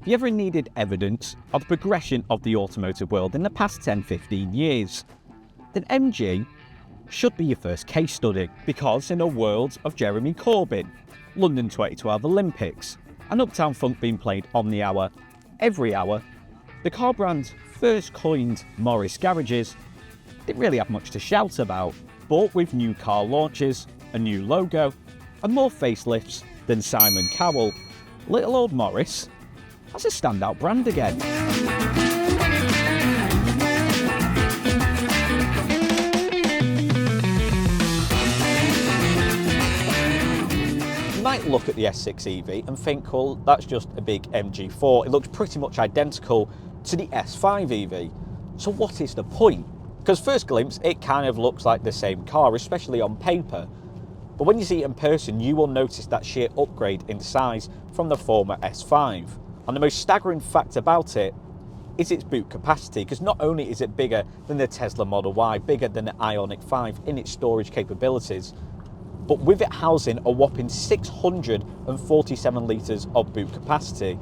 you ever needed evidence of the progression of the automotive world in the past 10-15 years, then MG should be your first case study, because in a world of Jeremy Corbyn, London 2012 Olympics, and Uptown Funk being played on the hour, every hour, the car brand first coined Morris Garages didn't really have much to shout about, but with new car launches, a new logo, and more facelifts than Simon Cowell, little old Morris has a standout brand again. You might look at the S6 EV and think, well, that's just a big MG4. It looks pretty much identical to the S5 EV. So what is the point? Because first glimpse, it kind of looks like the same car, especially on paper. But when you see it in person, you will notice that sheer upgrade in size from the former S5. And the most staggering fact about it is its boot capacity, because not only is it bigger than the Tesla Model Y, bigger than the Ioniq 5 in its storage capabilities, but with it housing a whopping 647 litres of boot capacity,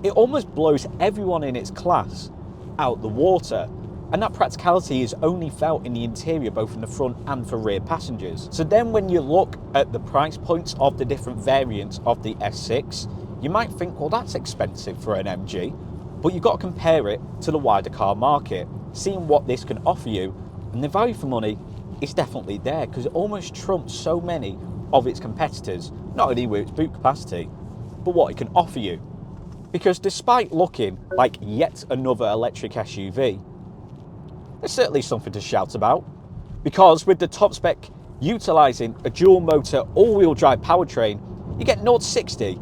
it almost blows everyone in its class out the water. And that practicality is only felt in the interior, both in the front and for rear passengers. So then when you look at the price points of the different variants of the S6, you might think, well, that's expensive for an MG, but you've got to compare it to the wider car market, seeing what this can offer you, and the value for money is definitely there, because it almost trumps so many of its competitors, not only with its boot capacity, but what it can offer you. Because despite looking like yet another electric SUV, there's certainly something to shout about, because with the top spec utilising a dual motor all-wheel drive powertrain, you get 0 to 60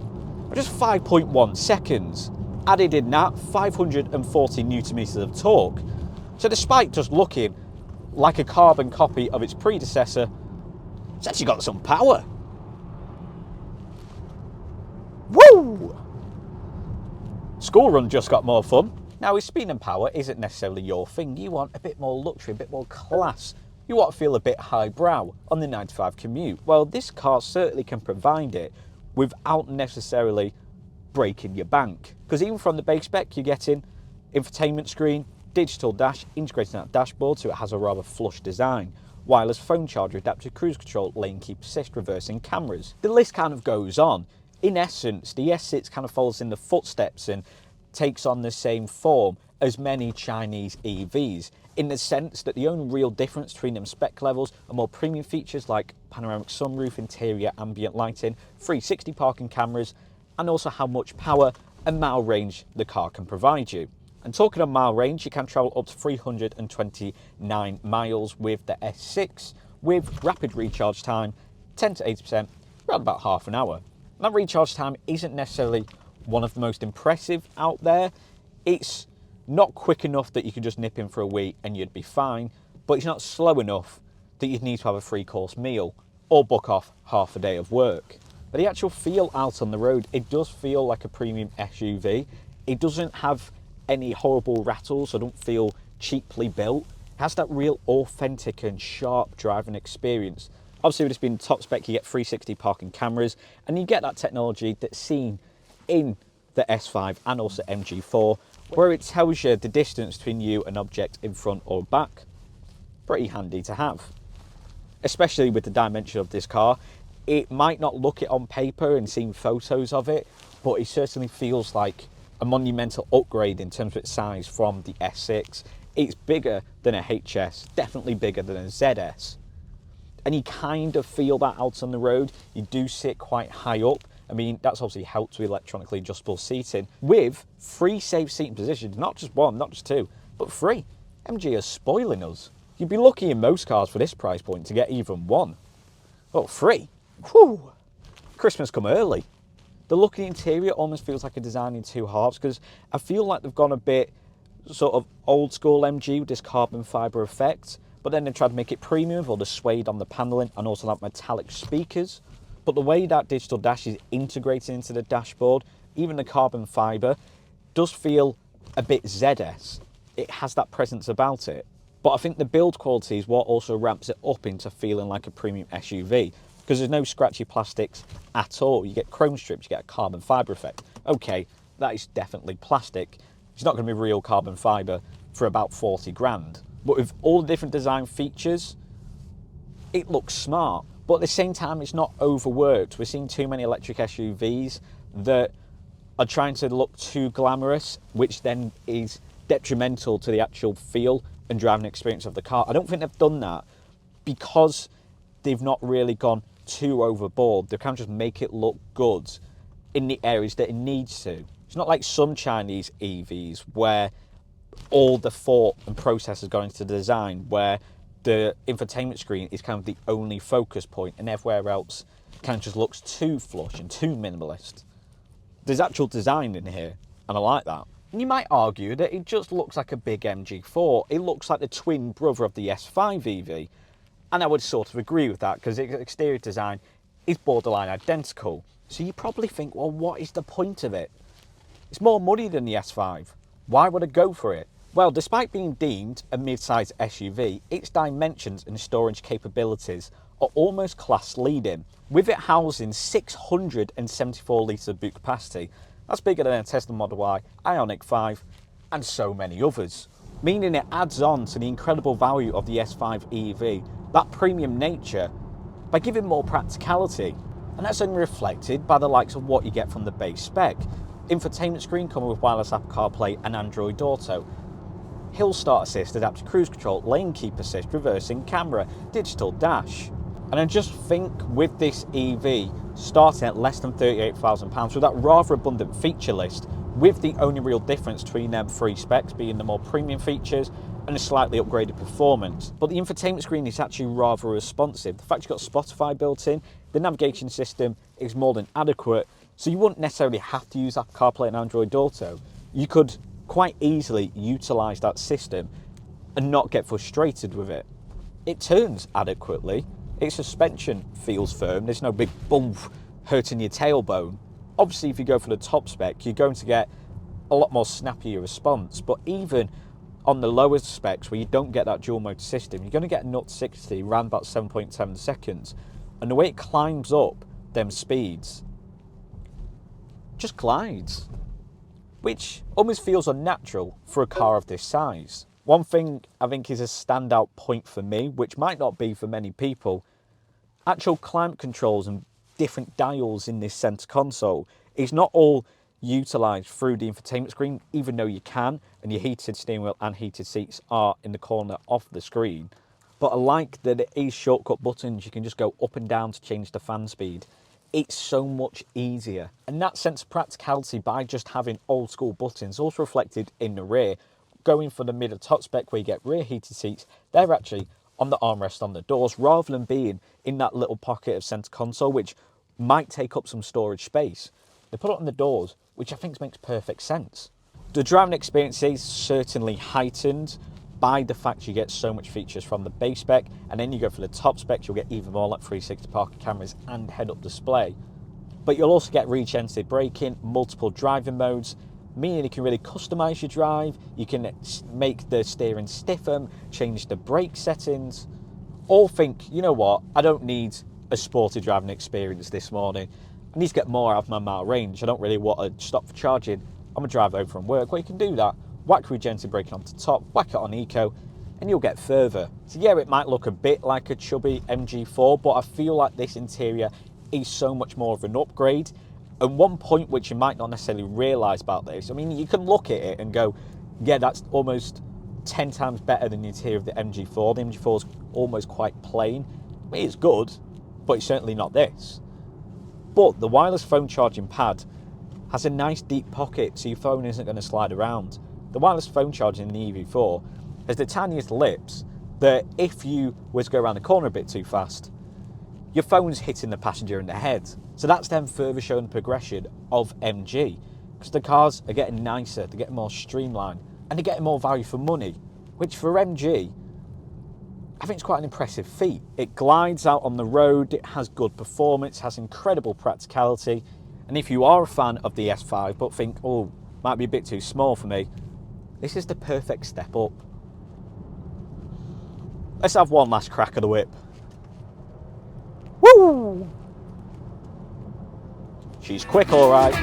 in just 5.1 seconds. Added in that, 540 newton meters of torque. So despite just looking like a carbon copy of its predecessor, it's actually got some power. Woo! School run just got more fun. Now, with speed and power isn't necessarily your thing. You want a bit more luxury, a bit more class. You want to feel a bit highbrow on the 9 to 5 commute. Well, this car certainly can provide it without necessarily breaking your bank. Because even from the base spec, you're getting infotainment screen, digital dash, integrated in that dashboard, so it has a rather flush design, wireless phone charger, adaptive cruise control, lane keep assist, reversing cameras. The list kind of goes on. In essence, the S6 kind of follows in the footsteps and takes on the same form as many Chinese EVs, in the sense that the only real difference between them spec levels are more premium features like panoramic sunroof, interior ambient lighting, 360 parking cameras, and also how much power and mile range the car can provide you. And talking of mile range, you can travel up to 329 miles with the S6, with rapid recharge time 10 to 80%, around about half an hour. And that recharge time isn't necessarily one of the most impressive out there. It's not quick enough that you could just nip in for a wee and you'd be fine, but it's not slow enough that you'd need to have a 3-course meal or book off half a day of work. But the actual feel out on the road, it does feel like a premium SUV. It doesn't have any horrible rattles, so don't feel cheaply built. It has that real authentic and sharp driving experience. Obviously, with this being top spec, you get 360 parking cameras, and you get that technology that's seen in the S5 and also MG4, where it tells you the distance between you and object in front or back. Pretty handy to have, especially with the dimension of this car. It might not look it on paper and seeing photos of it, but it certainly feels like a monumental upgrade in terms of its size from the S6. It's bigger than a HS, definitely bigger than a ZS. And you kind of feel that out on the road. You do sit quite high up. I mean, that's obviously helped with electronically adjustable seating, with 3 safe seating positions, not just 1, not just 2, but 3. MG is spoiling us. You'd be lucky in most cars for this price point to get even 1. Well, 3. Whew! Christmas come early. The look of the interior almost feels like a design in 2 halves, because I feel like they've gone a bit sort of old school MG with this carbon fibre effect, but then they tried to make it premium with all the suede on the panelling and also like metallic speakers. But the way that digital dash is integrated into the dashboard, even the carbon fibre, does feel a bit ZS. It has that presence about it. But I think the build quality is what also ramps it up into feeling like a premium SUV, because there's no scratchy plastics at all. You get chrome strips, you get a carbon fibre effect. Okay, that is definitely plastic. It's not going to be real carbon fibre for about 40 grand. But with all the different design features, it looks smart. But at the same time, it's not overworked. We're seeing too many electric SUVs that are trying to look too glamorous, which then is detrimental to the actual feel and driving experience of the car. I don't think they've done that because they've not really gone too overboard. They kind of just make it look good in the areas that it needs to. It's not like some Chinese EVs where all the thought and process has gone into the design, where the infotainment screen is kind of the only focus point and everywhere else kind of just looks too flush and too minimalist. There's actual design in here, and I like that. And you might argue that it just looks like a big MG4. It looks like the twin brother of the S5 EV. And I would sort of agree with that, because its exterior design is borderline identical. So you probably think, well, what is the point of it? It's more money than the S5. Why would I go for it? Well, despite being deemed a mid-size SUV, its dimensions and storage capabilities are almost class-leading, with it housing 674 litres of boot capacity. That's bigger than a Tesla Model Y, Ioniq 5, and so many others. Meaning it adds on to the incredible value of the S5 EV, that premium nature, by giving more practicality. And that's only reflected by the likes of what you get from the base spec. Infotainment screen coming with wireless Apple CarPlay and Android Auto. Hill start assist, adaptive cruise control, lane keep assist, reversing camera, digital dash. And I just think with this EV starting at less than £38,000 with that rather abundant feature list, with the only real difference between them three specs being the more premium features and a slightly upgraded performance. But the infotainment screen is actually rather responsive. The fact you've got Spotify built in, the navigation system is more than adequate, so you wouldn't necessarily have to use Apple CarPlay and Android Auto. You could quite easily utilise that system and not get frustrated with it. It turns adequately. Its suspension feels firm. There's no big bump hurting your tailbone. Obviously, if you go for the top spec, you're going to get a lot more snappier response. But even on the lower specs, where you don't get that dual motor system, you're going to get 0 to 60 around about 7.7 seconds. And the way it climbs up them speeds just glides, which almost feels unnatural for a car of this size. One thing I think is a standout point for me, which might not be for many people, actual climate controls and different dials in this centre console is not all utilised through the infotainment screen, even though you can, and your heated steering wheel and heated seats are in the corner of the screen. But I like that it is shortcut buttons. You can just go up and down to change the fan speed. It's so much easier. And that sense of practicality by just having old school buttons also reflected in the rear. Going for the mid or top spec where you get rear heated seats, they're actually on the armrest on the doors rather than being in that little pocket of centre console, which might take up some storage space. They put it on the doors, which I think makes perfect sense. The driving experience is certainly heightened by the fact you get so much features from the base spec, and then you go for the top spec, you'll get even more like 360 parking cameras and head-up display. But you'll also get regenerative braking, multiple driving modes, meaning you can really customise your drive. You can make the steering stiffer, change the brake settings, or think, you know what, I don't need a sporty driving experience this morning. I need to get more out of my mile range. I don't really want to stop for charging. I'm going to drive home from work. Well, you can do that. Whack regenerative braking onto the top, whack it on eco, and you'll get further. So yeah, it might look a bit like a chubby MG4, but I feel like this interior is so much more of an upgrade. And one point which you might not necessarily realise about this, I mean, you can look at it and go, yeah, that's almost 10 times better than the interior of the MG4. The MG4 is almost quite plain. I mean, it's good, but it's certainly not this. But the wireless phone charging pad has a nice deep pocket, so your phone isn't going to slide around. The wireless phone charging in the EV4 has the tiniest lips that if you were to go around the corner a bit too fast, your phone's hitting the passenger in the head. So that's then further showing the progression of MG, because the cars are getting nicer, they're getting more streamlined, and they're getting more value for money, which for MG, I think it's quite an impressive feat. It glides out on the road, it has good performance, has incredible practicality, and if you are a fan of the S5 but think, oh, might be a bit too small for me, this is the perfect step up. Let's have one last crack of the whip. Woo! She's quick, all right.